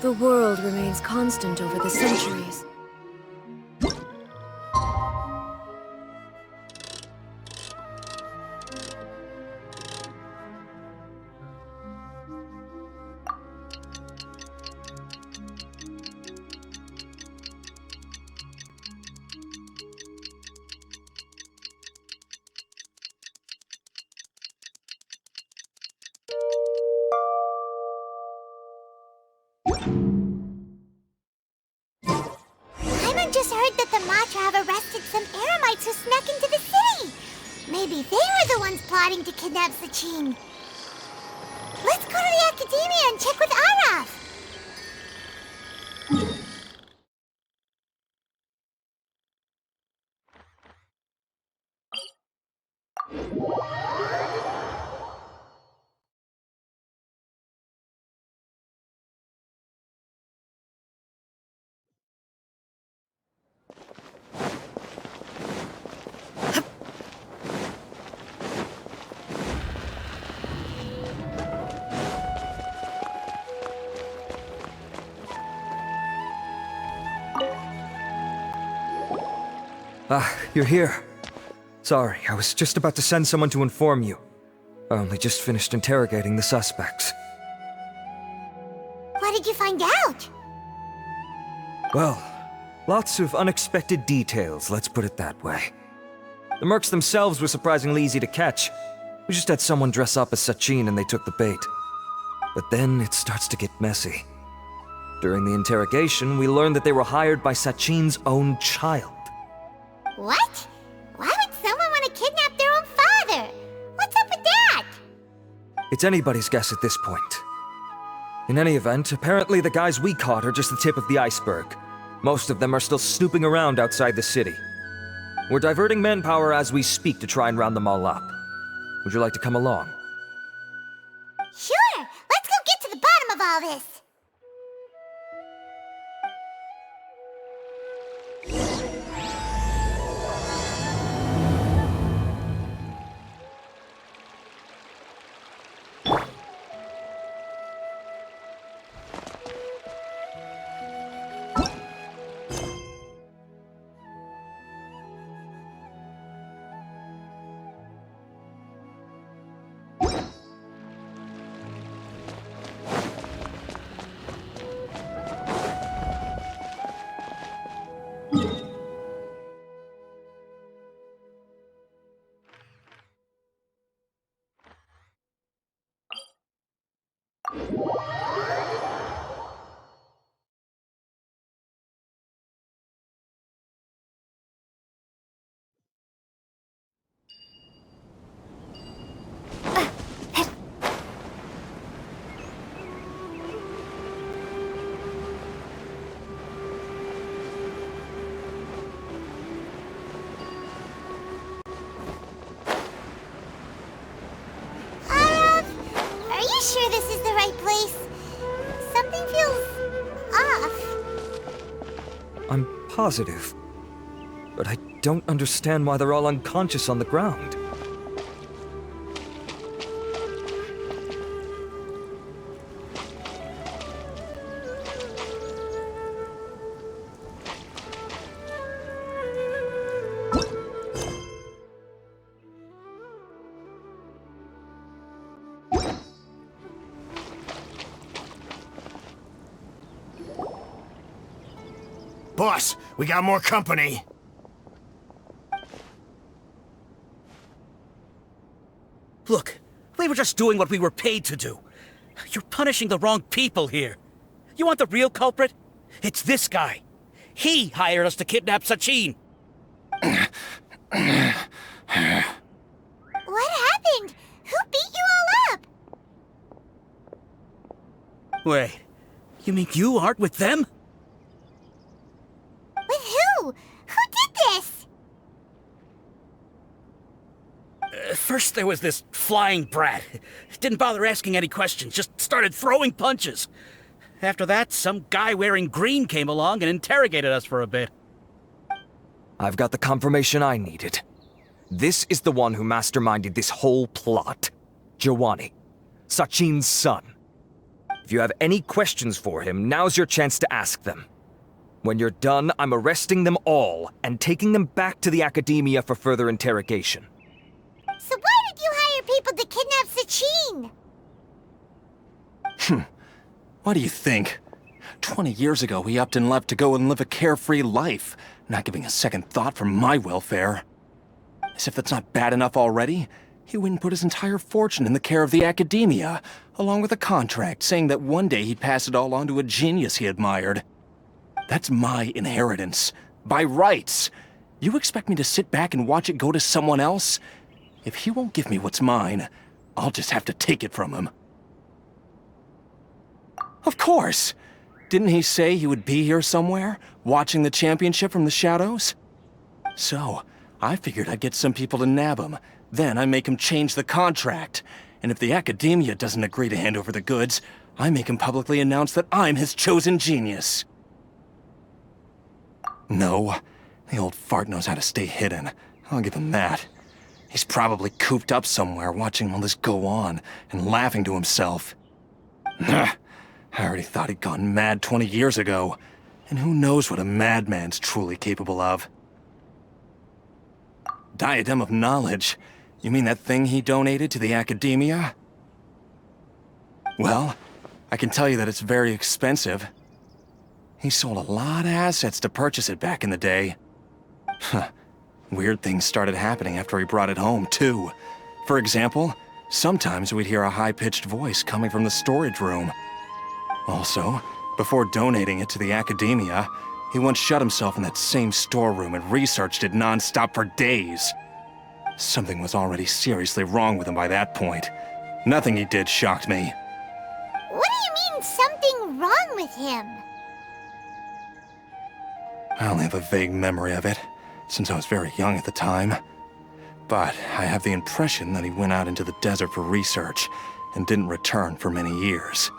The world remains constant over the centuries. Just heard that the Matra have arrested some Eremites who snuck into the city. Maybe they were the ones plotting to kidnap Sachin. Let's go to the Academia and check with Araf. Ah, you're here. Sorry, I was just about to send someone to inform you. I only just finished interrogating the suspects. What did you find out? Well, lots of unexpected details, let's put it that way. The mercs themselves were surprisingly easy to catch. We just had someone dress up as Sachin and they took the bait. But then it starts to get messy. During the interrogation, we learned that they were hired by Sachin's own child. What? Why would someone want to kidnap their own father? What's up with that? It's anybody's guess at this point. In any event, apparently the guys we caught are just the tip of the iceberg. Most of them are still snooping around outside the city. We're diverting manpower as we speak to try and round them all up. Would you like to come along? Sure! Let's go get to the bottom of all this! Sure this is the right place? Something feels off. I'm positive. But I don't understand why they're all unconscious on the ground. Boss, we got more company. Look, we were just doing what we were paid to do. You're punishing the wrong people here. You want the real culprit? It's this guy. He hired us to kidnap Sachin. What happened? Who beat you all up? Wait, you mean you aren't with them? With who? Who did this? First there was this flying brat. Didn't bother asking any questions, just started throwing punches. After that, some guy wearing green came along and interrogated us for a bit. I've got the confirmation I needed. This is the one who masterminded this whole plot. Jawani, Sachin's son. If you have any questions for him, now's your chance to ask them. When you're done, I'm arresting them all and taking them back to the Academia for further interrogation. So why did you hire people to kidnap Sachin? What do you think? 20 years ago, he upped and left to go and live a carefree life, not giving a second thought for my welfare. As if that's not bad enough already, he went and put his entire fortune in the care of the Academia, along with a contract saying that one day he'd pass it all on to a genius he admired. That's my inheritance, by rights. You expect me to sit back and watch it go to someone else? If he won't give me what's mine, I'll just have to take it from him. Of course! Didn't he say he would be here somewhere, watching the championship from the shadows? So, I figured I'd get some people to nab him. Then I make him change the contract. And if the Academia doesn't agree to hand over the goods, I make him publicly announce that I'm his chosen genius. No, the old fart knows how to stay hidden. I'll give him that. He's probably cooped up somewhere watching all this go on and laughing to himself. I already thought he'd gone mad 20 years ago. And who knows what a madman's truly capable of. Diadem of Knowledge? You mean that thing he donated to the Academia? Well, I can tell you that it's very expensive. He sold a lot of assets to purchase it back in the day. Weird things started happening after he brought it home, too. For example, sometimes we'd hear a high-pitched voice coming from the storage room. Also, before donating it to the Academia, he once shut himself in that same storeroom and researched it non-stop for days. Something was already seriously wrong with him by that point. Nothing he did shocked me. What do you mean, something wrong with him? I only have a vague memory of it, since I was very young at the time. But I have the impression that he went out into the desert for research and didn't return for many years.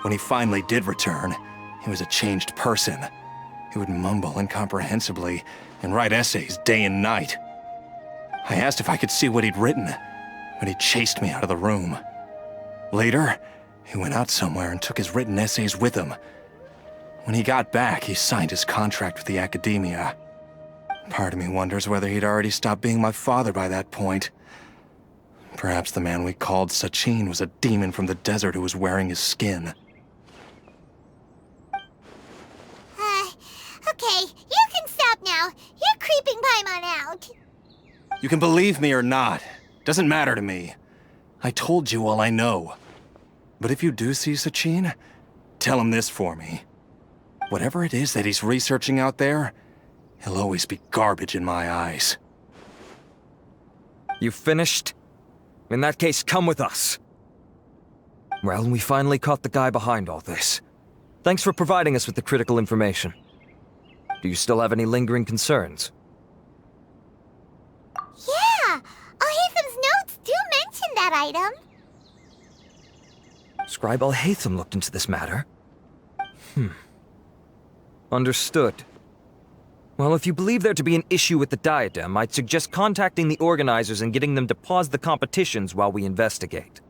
When he finally did return, he was a changed person. He would mumble incomprehensibly and write essays day and night. I asked if I could see what he'd written, but he chased me out of the room. Later, he went out somewhere and took his written essays with him. When he got back, he signed his contract with the Academia. Part of me wonders whether he'd already stopped being my father by that point. Perhaps the man we called Sachin was a demon from the desert who was wearing his skin. Okay, you can stop now. You're creeping Paimon out. You can believe me or not. Doesn't matter to me. I told you all I know. But if you do see Sachin, tell him this for me. Whatever it is that he's researching out there, he'll always be garbage in my eyes. You finished? In that case, come with us. Well, we finally caught the guy behind all this. Thanks for providing us with the critical information. Do you still have any lingering concerns? Yeah! Al-Haytham's notes do mention that item. Scribe Al-Haytham looked into this matter. Understood. Well, if you believe there to be an issue with the diadem, I'd suggest contacting the organizers and getting them to pause the competitions while we investigate.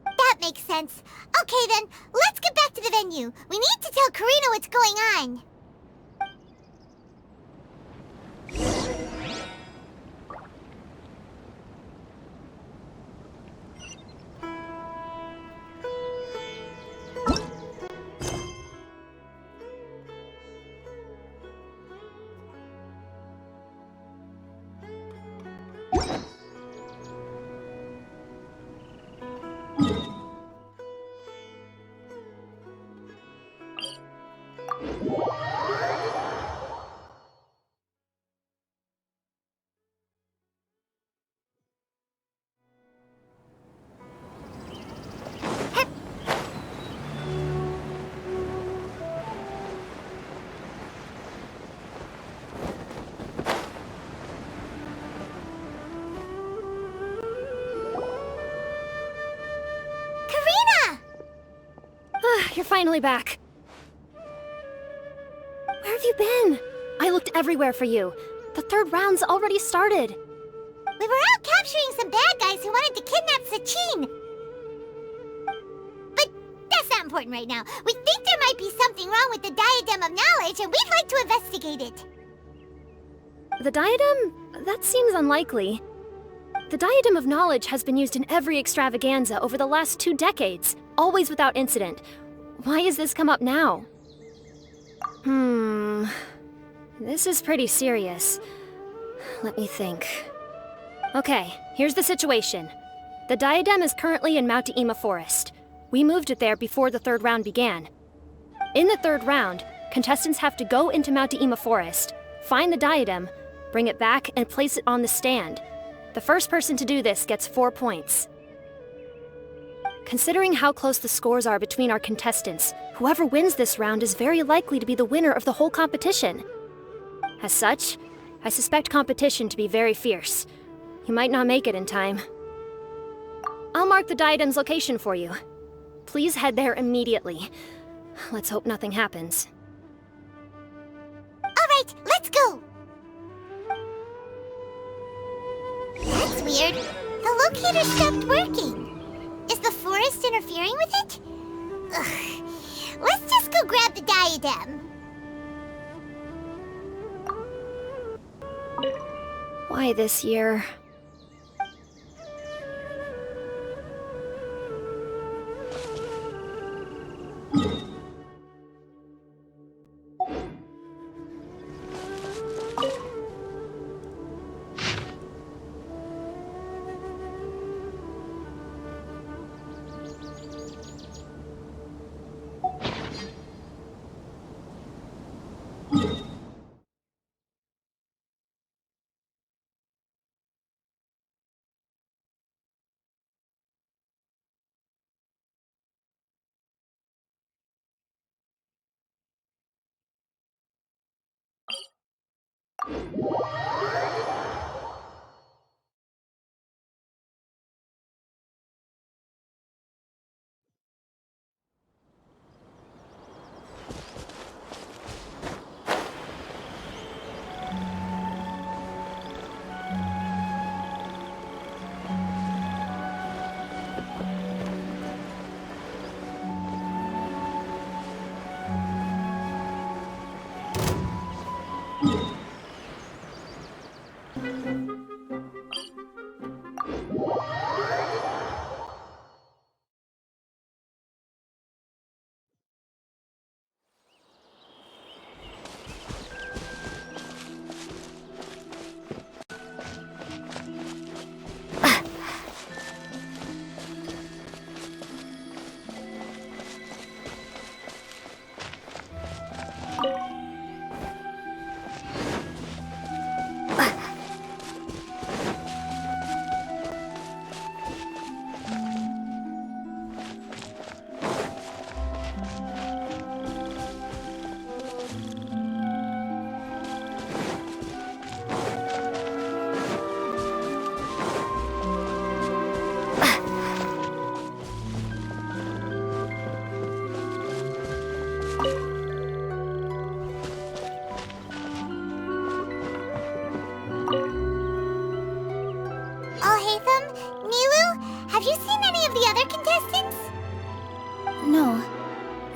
That makes sense. Okay then, let's get back to the venue. We need to tell Karina what's going on. You're finally back. Where have you been? I looked everywhere for you. The third round's already started. We were out capturing some bad guys who wanted to kidnap Sachin. But that's not important right now. We think there might be something wrong with the Diadem of Knowledge, and we'd like to investigate it. The diadem? That seems unlikely. The Diadem of Knowledge has been used in every extravaganza over the last 2 decades, always without incident. Why has this come up now? This is pretty serious. Let me think. Okay, here's the situation. The diadem is currently in Mount Ima Forest. We moved it there before the 3rd round began. In the 3rd round, contestants have to go into Mount Ima Forest, find the diadem, bring it back, and place it on the stand. The first person to do this gets 4 points. Considering how close the scores are between our contestants, whoever wins this round is very likely to be the winner of the whole competition. As such, I suspect competition to be very fierce. You might not make it in time. I'll mark the diadem's location for you. Please head there immediately. Let's hope nothing happens. Alright, let's go! That's weird. The locator stopped working. Is the forest interfering with it? Ugh. Let's just go grab the diadem. Why this year?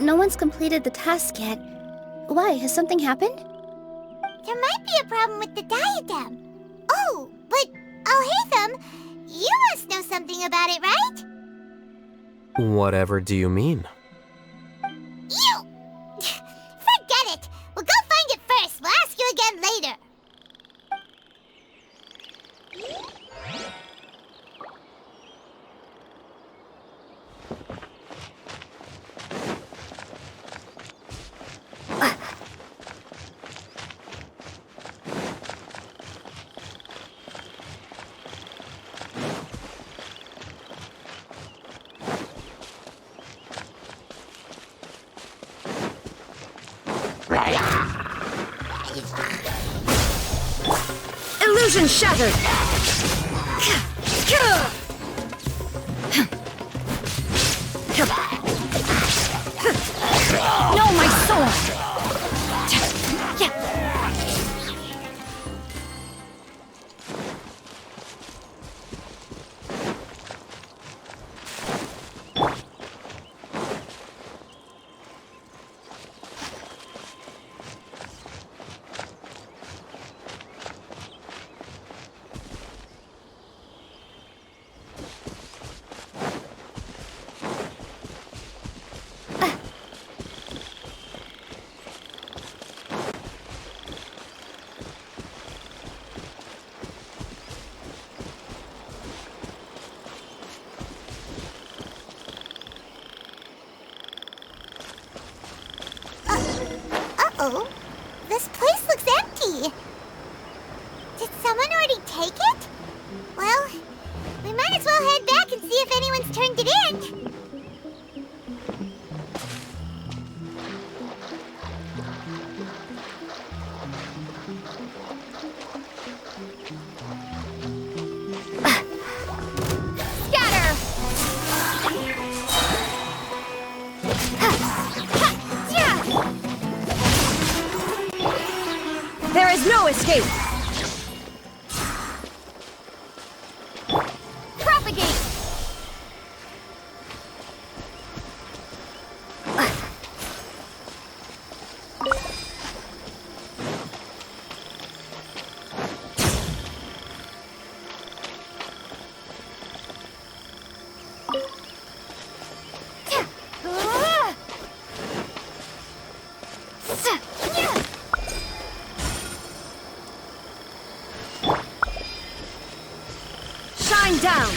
No one's completed the task yet. Why? Has something happened? There might be a problem with the diadem. Oh, but Alhaitham, you must know something about it, right? Whatever do you mean? You! Forget it! We'll go find it first. We'll ask you again later. Illusion shattered! No, my sword! is no escape! Propagate! Shine down!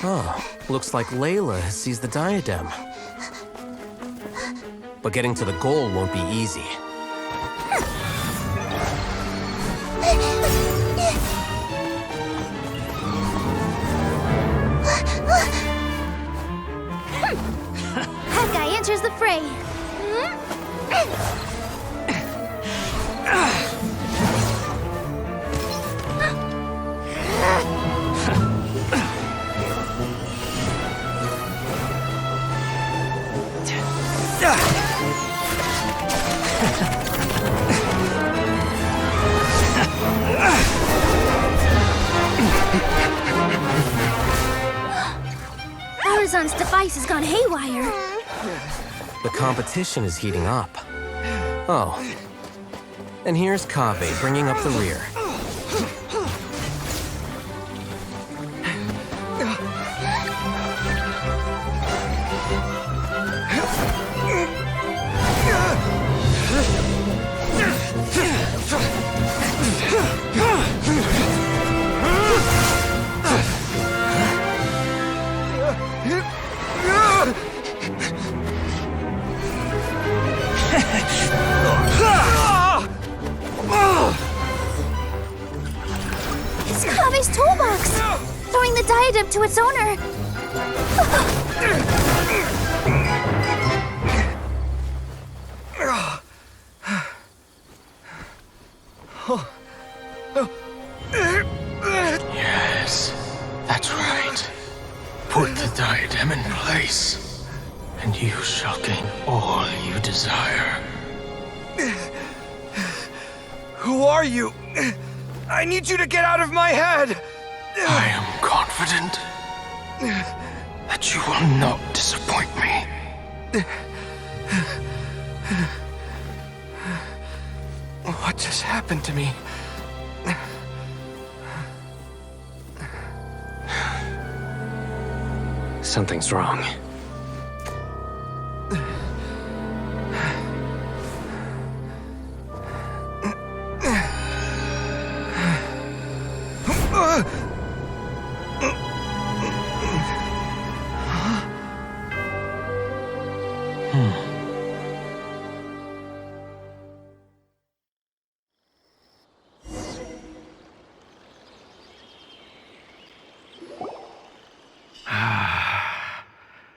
Oh, looks like Layla has seized the diadem. But getting to the goal won't be easy. Hawkeye enters the fray. Arizon's device has gone haywire. The competition is heating up. Oh. And here's Kaveh bringing up the rear. It's Kaveh's toolbox! Throwing the diadem to its owner! Yes, that's right. Put the diadem in place, and you shall gain all you desire. Who are you? I need you to get out of my head! I am confident that you will not disappoint me. What just happened to me? Something's wrong.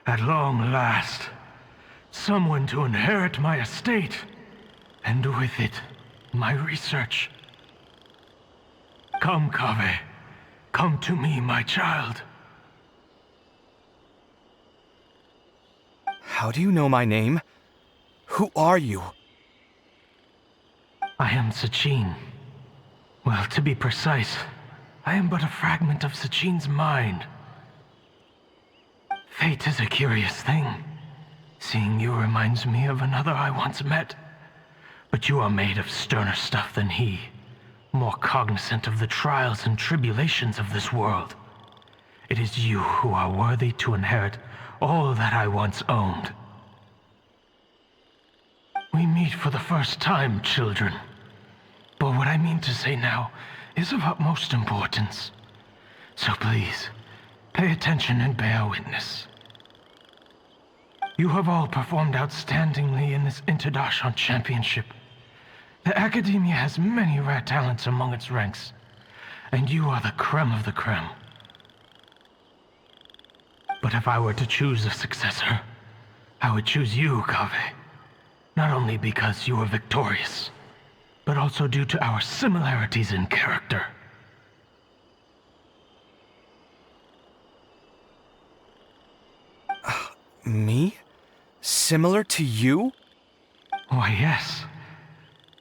At long last, someone to inherit my estate, and with it, my research. Come, Kaveh. Come to me, my child. How do you know my name? Who are you? I am Sachin. Well, to be precise, I am but a fragment of Sachin's mind. Fate is a curious thing. Seeing you reminds me of another I once met. But you are made of sterner stuff than he, more cognizant of the trials and tribulations of this world. It is you who are worthy to inherit all that I once owned. We meet for the first time, children. But what I mean to say now is of utmost importance. So please, pay attention and bear witness. You have all performed outstandingly in this Interdashon Championship. The Academia has many rare talents among its ranks, and you are the creme of the creme. But if I were to choose a successor, I would choose you, Kaveh. Not only because you were victorious, but also due to our similarities in character. Me? Similar to you? Why, yes.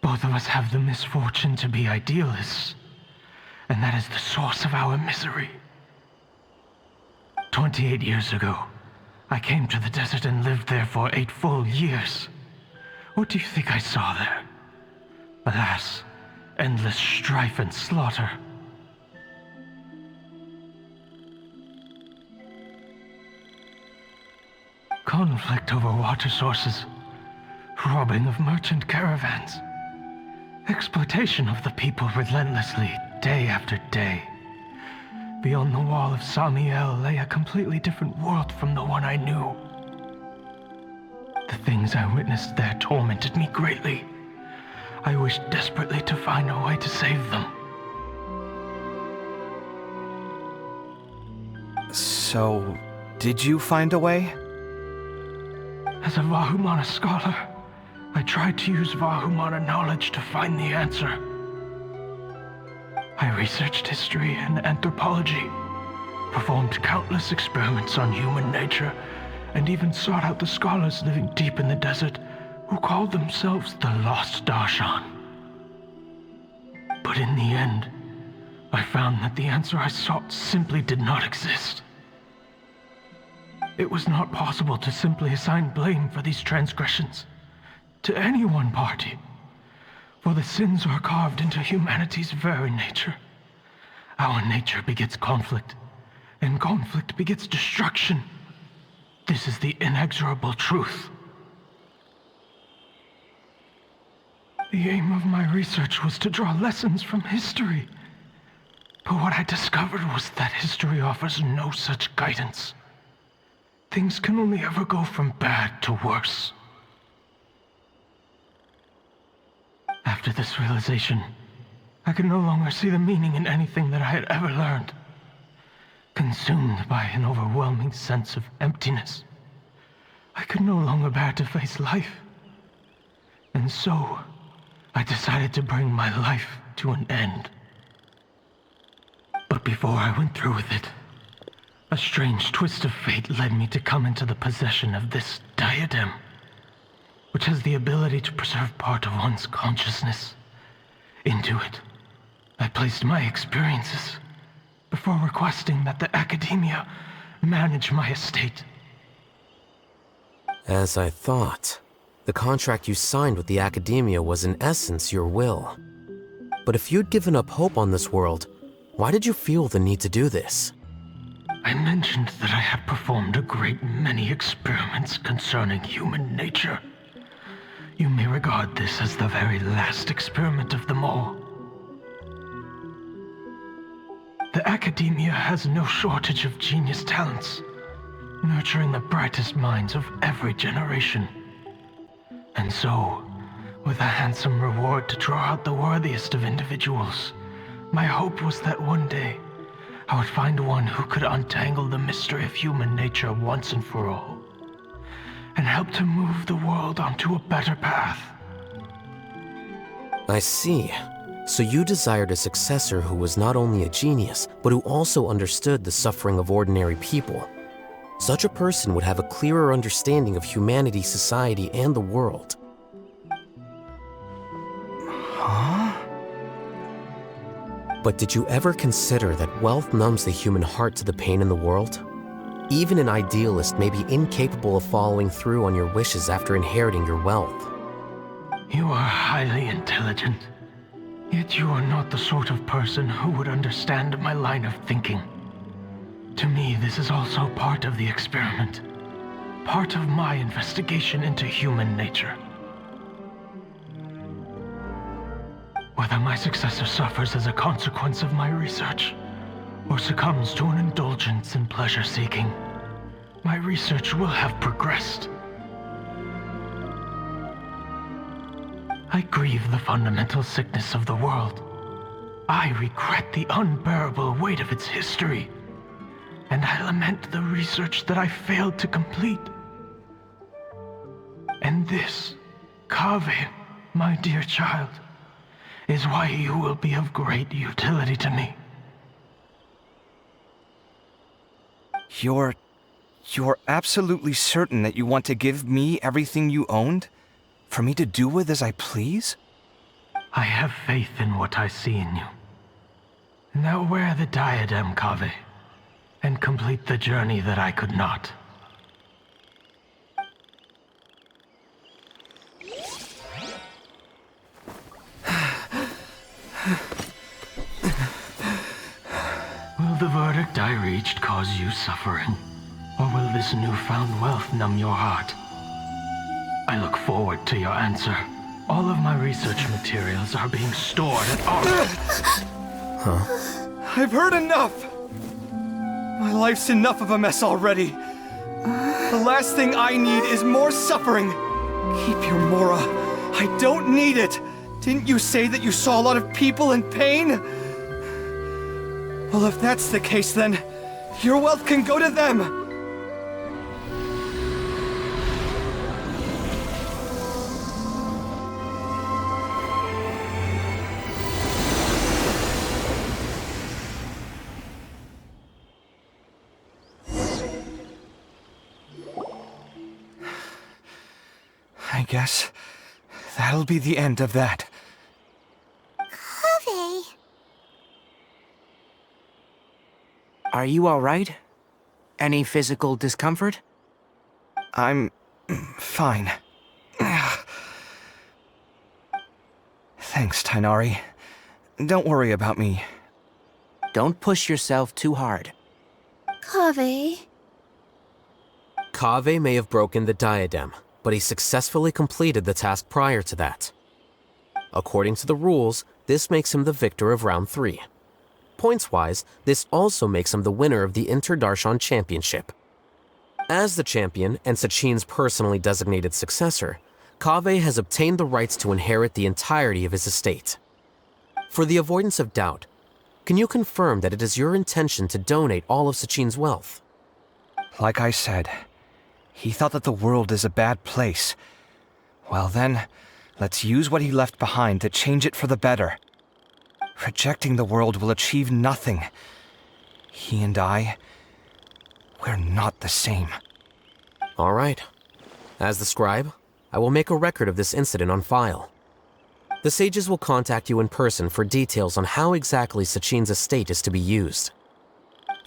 Both of us have the misfortune to be idealists, and that is the source of our misery. 28 years ago, I came to the desert and lived there for 8 full years. What do you think I saw there? Alas, endless strife and slaughter. Conflict over water sources, robbing of merchant caravans, exploitation of the people relentlessly, day after day. Beyond the wall of Samiel lay a completely different world from the one I knew. The things I witnessed there tormented me greatly. I wished desperately to find a way to save them. So, did you find a way? As a Vahumana scholar, I tried to use Vahumana knowledge to find the answer. I researched history and anthropology, performed countless experiments on human nature, and even sought out the scholars living deep in the desert who called themselves the Lost Darshan. But in the end, I found that the answer I sought simply did not exist. It was not possible to simply assign blame for these transgressions to any one party, for the sins are carved into humanity's very nature. Our nature begets conflict, and conflict begets destruction. This is the inexorable truth. The aim of my research was to draw lessons from history. But what I discovered was that history offers no such guidance. Things can only ever go from bad to worse. After this realization, I could no longer see the meaning in anything that I had ever learned. Consumed by an overwhelming sense of emptiness, I could no longer bear to face life. And so, I decided to bring my life to an end. But before I went through with it, a strange twist of fate led me to come into the possession of this diadem, which has the ability to preserve part of one's consciousness. Into it, I placed my experiences before requesting that the Academia manage my estate. As I thought, the contract you signed with the Academia was in essence your will. But if you'd given up hope on this world, why did you feel the need to do this? I mentioned that I had performed a great many experiments concerning human nature. You may regard this as the very last experiment of them all. The Academia has no shortage of genius talents, nurturing the brightest minds of every generation. And so, with a handsome reward to draw out the worthiest of individuals, my hope was that one day, I would find one who could untangle the mystery of human nature once and for all, and help to move the world onto a better path. I see. So you desired a successor who was not only a genius, but who also understood the suffering of ordinary people. Such a person would have a clearer understanding of humanity, society, and the world. Huh? But did you ever consider that wealth numbs the human heart to the pain in the world? Even an idealist may be incapable of following through on your wishes after inheriting your wealth. You are highly intelligent, yet you are not the sort of person who would understand my line of thinking. To me, this is also part of the experiment, part of my investigation into human nature. Whether my successor suffers as a consequence of my research, or succumbs to an indulgence in pleasure-seeking, my research will have progressed. I grieve the fundamental sickness of the world. I regret the unbearable weight of its history. And I lament the research that I failed to complete. And this, Kaveh, my dear child, is why you will be of great utility to me. You're absolutely certain that you want to give me everything you owned? For me to do with as I please? I have faith in what I see in you. Now wear the diadem, Kaveh, and complete the journey that I could not. Will the verdict I reached cause you suffering? Or will this newfound wealth numb your heart? I look forward to your answer. All of my research materials are being stored at I've heard enough! My life's enough of a mess already. The last thing I need is more suffering. Keep your Mora. I don't need it. Didn't you say that you saw a lot of people in pain? Well, if that's the case, then your wealth can go to them. I guess that'll be the end of that. Kaveh. Are you all right? Any physical discomfort? I'm fine. Thanks, Tainari. Don't worry about me. Don't push yourself too hard. Kaveh. Kaveh may have broken the diadem, but he successfully completed the task prior to that. According to the rules, this makes him the victor of round 3. Points-wise, this also makes him the winner of the Inter-Darshan Championship. As the champion and Sachin's personally designated successor, Kaveh has obtained the rights to inherit the entirety of his estate. For the avoidance of doubt, can you confirm that it is your intention to donate all of Sachin's wealth? Like I said, he thought that the world is a bad place. Well then, let's use what he left behind to change it for the better. Rejecting the world will achieve nothing. He and I, we're not the same. All right. As the scribe, I will make a record of this incident on file. The sages will contact you in person for details on how exactly Sachin's estate is to be used.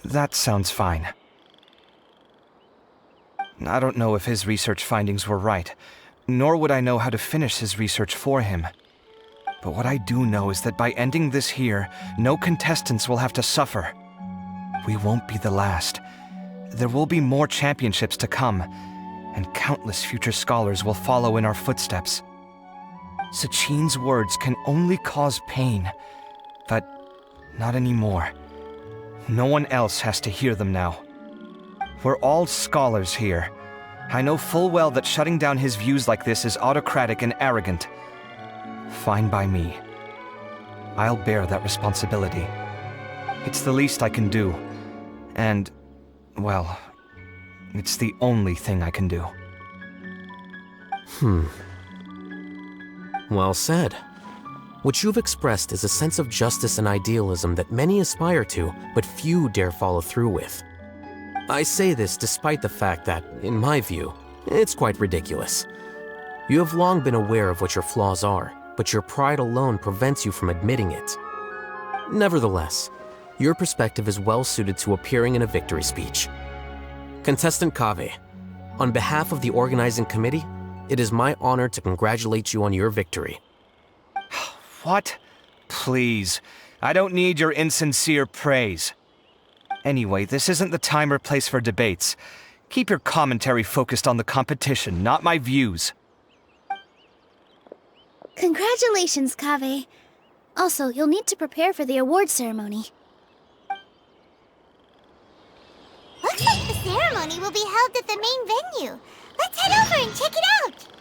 That sounds fine. I don't know if his research findings were right, nor would I know how to finish his research for him. But what I do know is that by ending this here, no contestants will have to suffer. We won't be the last. There will be more championships to come, and countless future scholars will follow in our footsteps. Sachin's words can only cause pain, but not anymore. No one else has to hear them now. We're all scholars here. I know full well that shutting down his views like this is autocratic and arrogant. Fine by me. I'll bear that responsibility. It's the least I can do. And, well, it's the only thing I can do. Well said. What you've expressed is a sense of justice and idealism that many aspire to, but few dare follow through with. I say this despite the fact that, in my view, it's quite ridiculous. You have long been aware of what your flaws are, but your pride alone prevents you from admitting it. Nevertheless, your perspective is well suited to appearing in a victory speech. Contestant Kaveh, on behalf of the organizing committee, it is my honor to congratulate you on your victory. What? Please, I don't need your insincere praise. Anyway, this isn't the time or place for debates. Keep your commentary focused on the competition, not my views. Congratulations, Kaveh. Also, you'll need to prepare for the award ceremony. Looks like the ceremony will be held at the main venue. Let's head over and check it out!